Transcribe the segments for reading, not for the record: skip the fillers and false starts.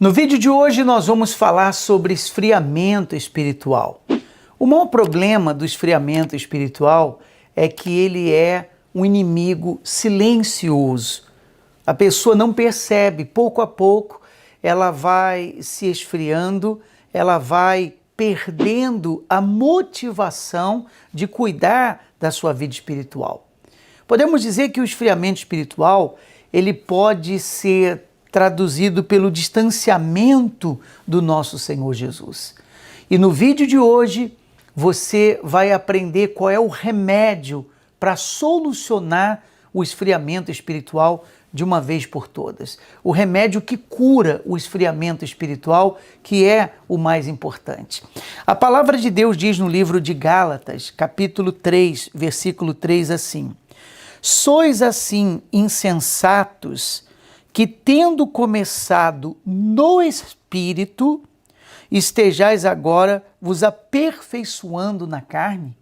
No vídeo de hoje nós vamos falar sobre esfriamento espiritual. O maior problema do esfriamento espiritual é que ele é um inimigo silencioso. A pessoa não percebe, pouco a pouco ela vai se esfriando, ela vai perdendo a motivação de cuidar da sua vida espiritual. Podemos dizer que o esfriamento espiritual, ele pode ser traduzido pelo distanciamento do nosso Senhor Jesus. E no vídeo de hoje, você vai aprender qual é o remédio para solucionar o esfriamento espiritual de uma vez por todas. O remédio que cura o esfriamento espiritual, que é o mais importante. A palavra de Deus diz no livro de Gálatas, capítulo 3, versículo 3, assim: Sois assim insensatos, que tendo começado no Espírito, estejais agora vos aperfeiçoando na carne?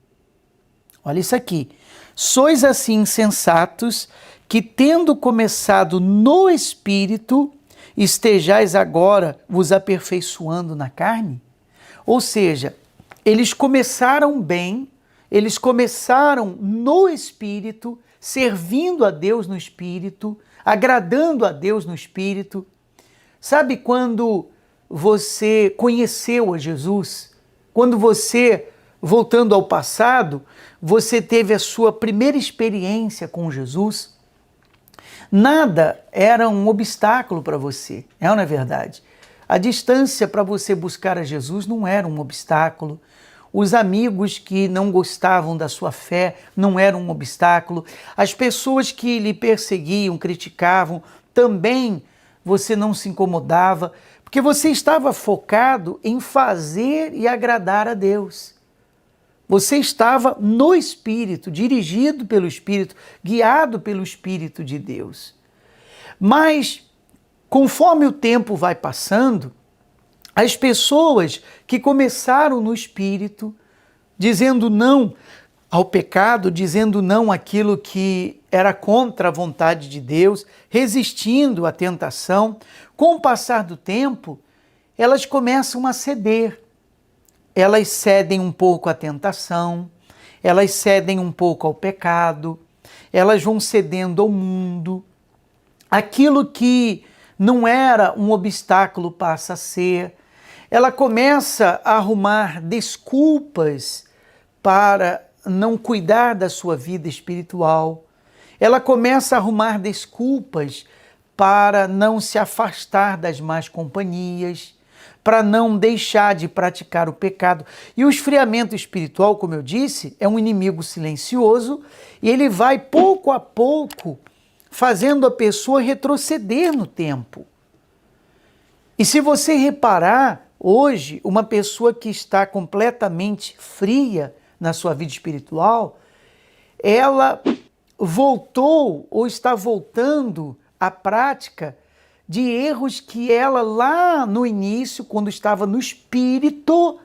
Olha isso aqui. Sois assim insensatos, que tendo começado no Espírito, estejais agora vos aperfeiçoando na carne? Ou seja, eles começaram bem, eles começaram no Espírito, servindo a Deus no Espírito, agradando a Deus no Espírito. Sabe quando você conheceu a Jesus? Quando você, voltando ao passado, você teve a sua primeira experiência com Jesus? Nada era um obstáculo para você, é ou não é verdade? A distância para você buscar a Jesus não era um obstáculo. Os amigos que não gostavam da sua fé não eram um obstáculo. As pessoas que lhe perseguiam, criticavam, também você não se incomodava, porque você estava focado em fazer e agradar a Deus. Você estava no Espírito, dirigido pelo Espírito, guiado pelo Espírito de Deus. Mas, conforme o tempo vai passando, as pessoas que começaram no Espírito, dizendo não ao pecado, dizendo não àquilo que era contra a vontade de Deus, resistindo à tentação, com o passar do tempo, elas começam a ceder. Elas cedem um pouco à tentação, elas cedem um pouco ao pecado, elas vão cedendo ao mundo. Aquilo que não era um obstáculo passa a ser. Ela começa a arrumar desculpas para não cuidar da sua vida espiritual. Ela começa a arrumar desculpas para não se afastar das más companhias, para não deixar de praticar o pecado. E o esfriamento espiritual, como eu disse, é um inimigo silencioso e ele vai pouco a pouco fazendo a pessoa retroceder no tempo. E se você reparar, hoje, uma pessoa que está completamente fria na sua vida espiritual, ela voltou ou está voltando à prática de erros que ela lá no início, quando estava no Espírito,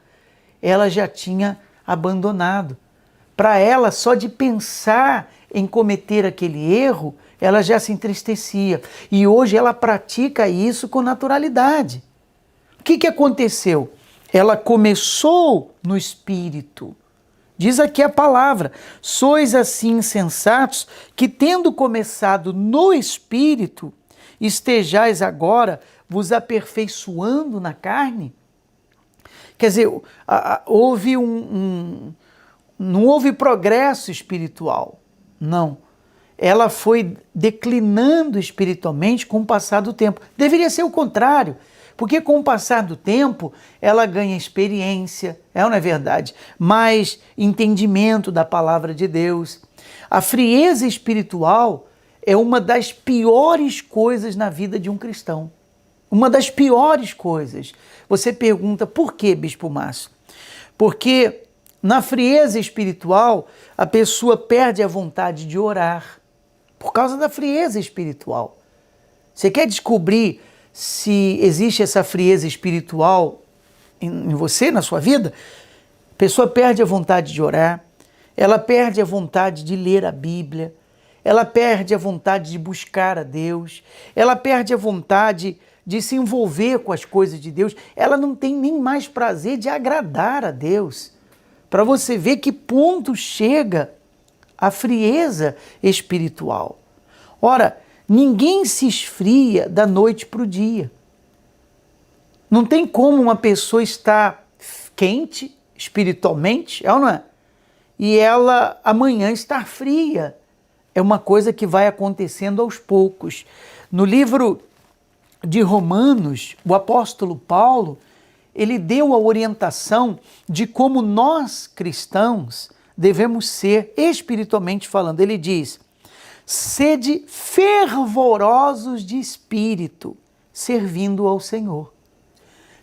ela já tinha abandonado. Para ela, só de pensar em cometer aquele erro, ela já se entristecia. E hoje ela pratica isso com naturalidade. O que aconteceu? Ela começou no Espírito. Diz aqui a palavra: sois assim insensatos, que tendo começado no Espírito, estejais agora vos aperfeiçoando na carne? Quer dizer, houve não houve progresso espiritual, não. Ela foi declinando espiritualmente com o passar do tempo. Deveria ser o contrário, porque com o passar do tempo ela ganha experiência, é ou não é verdade? Mais entendimento da palavra de Deus. A frieza espiritual é uma das piores coisas na vida de um cristão. Uma das piores coisas. Você pergunta, por que, Bispo Márcio? Porque na frieza espiritual a pessoa perde a vontade de orar. Por causa da frieza espiritual. Você quer descobrir se existe essa frieza espiritual em você, na sua vida? A pessoa perde a vontade de orar, ela perde a vontade de ler a Bíblia, ela perde a vontade de buscar a Deus, ela perde a vontade de se envolver com as coisas de Deus, ela não tem nem mais prazer de agradar a Deus. Para você ver que ponto chega a frieza espiritual. Ora, ninguém se esfria da noite para o dia. Não tem como uma pessoa estar quente espiritualmente, é ou não é? E ela amanhã estar fria. É uma coisa que vai acontecendo aos poucos. No livro de Romanos, o apóstolo Paulo, ele deu a orientação de como nós cristãos devemos ser espiritualmente falando. Ele diz: sede fervorosos de espírito, servindo ao Senhor.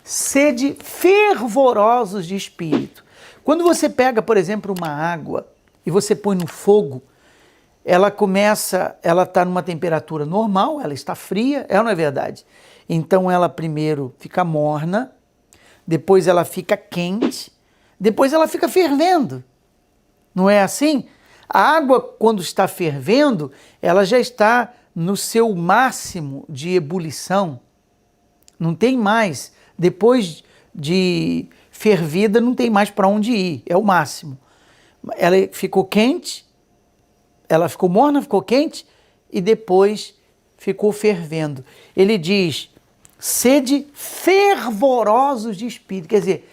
Sede fervorosos de espírito. Quando você pega, por exemplo, uma água e você põe no fogo, ela está numa temperatura normal, ela está fria, não é verdade? Então ela primeiro fica morna, depois ela fica quente, depois ela fica fervendo. Não é assim? A água, quando está fervendo, ela já está no seu máximo de ebulição. Não tem mais. Depois de fervida, não tem mais para onde ir. É o máximo. Ela ficou quente, ela ficou morna, ficou quente e depois ficou fervendo. Ele diz: sede fervorosos de espírito. Quer dizer,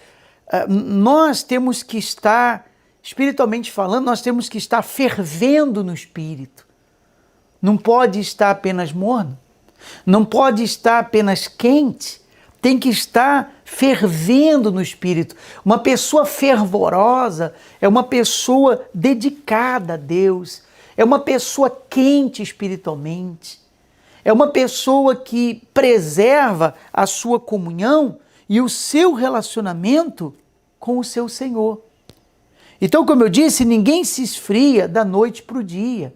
nós temos que estar, espiritualmente falando, nós temos que estar fervendo no espírito. Não pode estar apenas morno, não pode estar apenas quente, tem que estar fervendo no espírito. Uma pessoa fervorosa é uma pessoa dedicada a Deus, é uma pessoa quente espiritualmente, é uma pessoa que preserva a sua comunhão e o seu relacionamento com o seu Senhor. Então, como eu disse, ninguém se esfria da noite para o dia.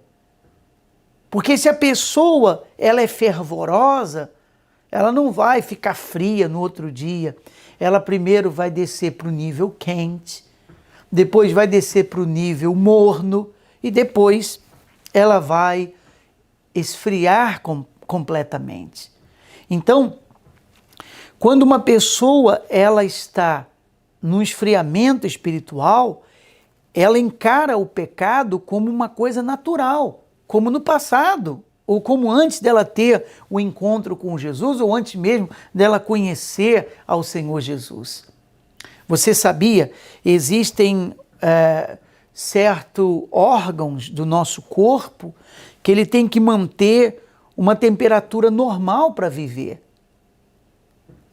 Porque se a pessoa ela é fervorosa, ela não vai ficar fria no outro dia. Ela primeiro vai descer para o nível quente, depois vai descer para o nível morno e depois ela vai esfriar completamente. Então, quando uma pessoa ela está no esfriamento espiritual, ela encara o pecado como uma coisa natural, como no passado, ou como antes dela ter o encontro com Jesus, ou antes mesmo dela conhecer ao Senhor Jesus. Você sabia? Existem certos órgãos do nosso corpo que ele tem que manter uma temperatura normal para viver.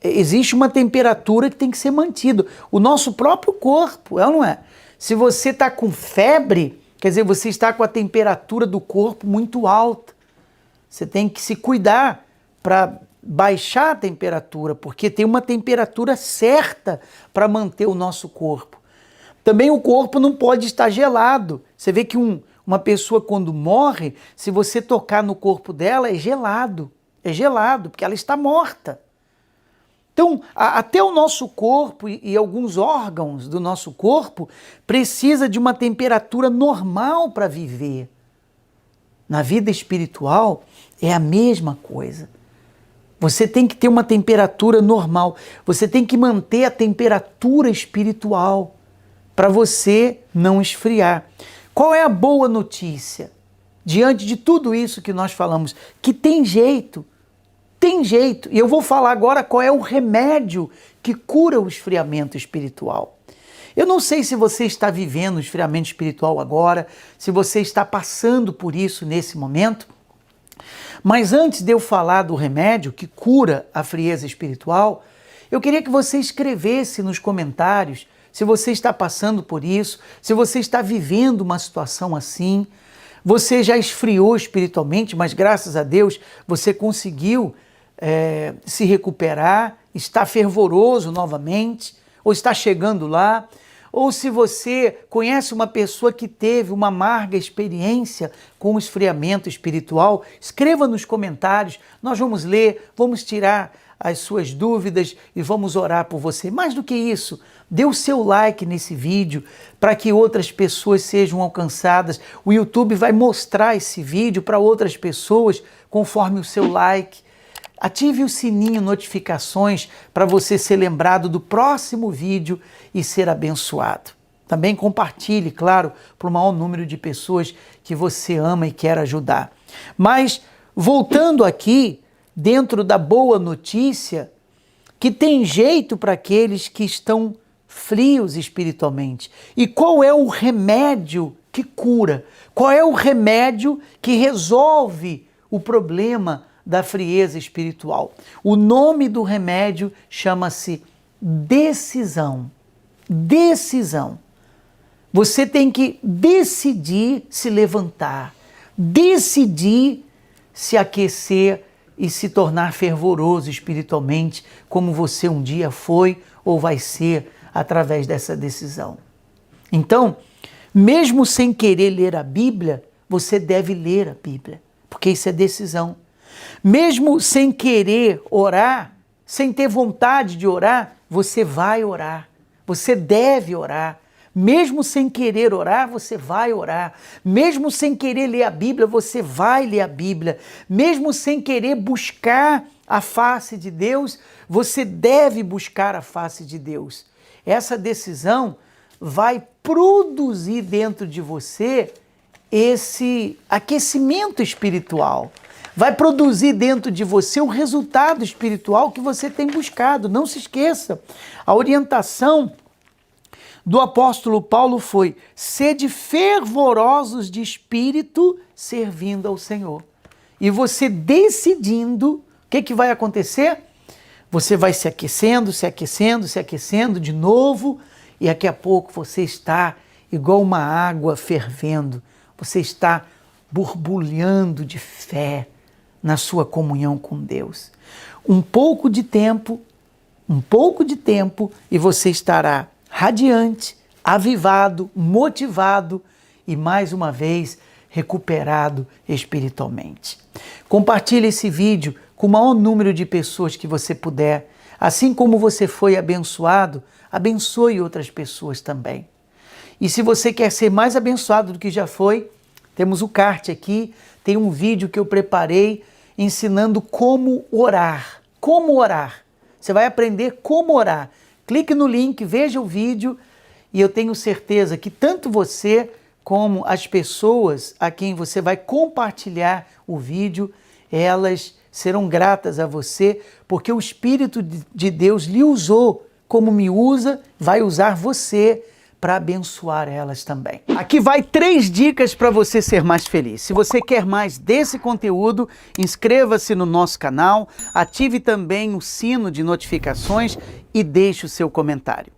Existe uma temperatura que tem que ser mantida. O nosso próprio corpo, não é? Se você está com febre, quer dizer, você está com a temperatura do corpo muito alta. Você tem que se cuidar para baixar a temperatura, porque tem uma temperatura certa para manter o nosso corpo. Também o corpo não pode estar gelado. Você vê que uma pessoa quando morre, se você tocar no corpo dela, é gelado, porque ela está morta. Então, até o nosso corpo e alguns órgãos do nosso corpo precisa de uma temperatura normal para viver. Na vida espiritual é a mesma coisa. Você tem que ter uma temperatura normal, você tem que manter a temperatura espiritual para você não esfriar. Qual é a boa notícia? Diante de tudo isso que nós falamos, que tem jeito. Tem jeito. E eu vou falar agora qual é o remédio que cura o esfriamento espiritual. Eu não sei se você está vivendo o esfriamento espiritual agora, se você está passando por isso nesse momento, mas antes de eu falar do remédio que cura a frieza espiritual, eu queria que você escrevesse nos comentários se você está passando por isso, se você está vivendo uma situação assim, você já esfriou espiritualmente, mas graças a Deus você conseguiu se recuperar, está fervoroso novamente, ou está chegando lá, ou se você conhece uma pessoa que teve uma amarga experiência com o esfriamento espiritual, escreva nos comentários, nós vamos ler, vamos tirar as suas dúvidas e vamos orar por você. Mais do que isso, dê o seu like nesse vídeo para que outras pessoas sejam alcançadas. O YouTube vai mostrar esse vídeo para outras pessoas conforme o seu like. ative o sininho, notificações, para você ser lembrado do próximo vídeo e ser abençoado. Também compartilhe, claro, para o maior número de pessoas que você ama e quer ajudar. Mas, voltando aqui, dentro da boa notícia, que tem jeito para aqueles que estão frios espiritualmente. E qual é o remédio que cura? Qual é o remédio que resolve o problema da frieza espiritual? O nome do remédio chama-se decisão. Decisão. Você tem que decidir se levantar, decidir se aquecer e se tornar fervoroso espiritualmente, como você um dia foi ou vai ser através dessa decisão. Então, mesmo sem querer ler a Bíblia, você deve ler a Bíblia, porque isso é decisão. Mesmo sem querer orar, sem ter vontade de orar, você vai orar, você deve orar. Mesmo sem querer orar, você vai orar. Mesmo sem querer ler a Bíblia, você vai ler a Bíblia. Mesmo sem querer buscar a face de Deus, você deve buscar a face de Deus. Essa decisão vai produzir dentro de você esse aquecimento espiritual. Vai produzir dentro de você o resultado espiritual que você tem buscado. Não se esqueça, a orientação do apóstolo Paulo foi: sede fervorosos de espírito, servindo ao Senhor. E você decidindo, o que vai acontecer? Você vai se aquecendo, se aquecendo, se aquecendo de novo, e daqui a pouco você está igual uma água fervendo, você está borbulhando de fé na sua comunhão com Deus. Um pouco de tempo, e você estará radiante, avivado, motivado e, mais uma vez, recuperado espiritualmente. Compartilhe esse vídeo com o maior número de pessoas que você puder. Assim como você foi abençoado, abençoe outras pessoas também. E se você quer ser mais abençoado do que já foi, temos o card aqui, tem um vídeo que eu preparei ensinando como orar. Como orar. Você vai aprender como orar. Clique no link, veja o vídeo e eu tenho certeza que tanto você como as pessoas a quem você vai compartilhar o vídeo, elas serão gratas a você, porque o Espírito de Deus lhe usou como me usa, vai usar você para abençoar elas também. Aqui vai 3 dicas para você ser mais feliz. Se você quer mais desse conteúdo, inscreva-se no nosso canal, ative também o sino de notificações e deixe o seu comentário.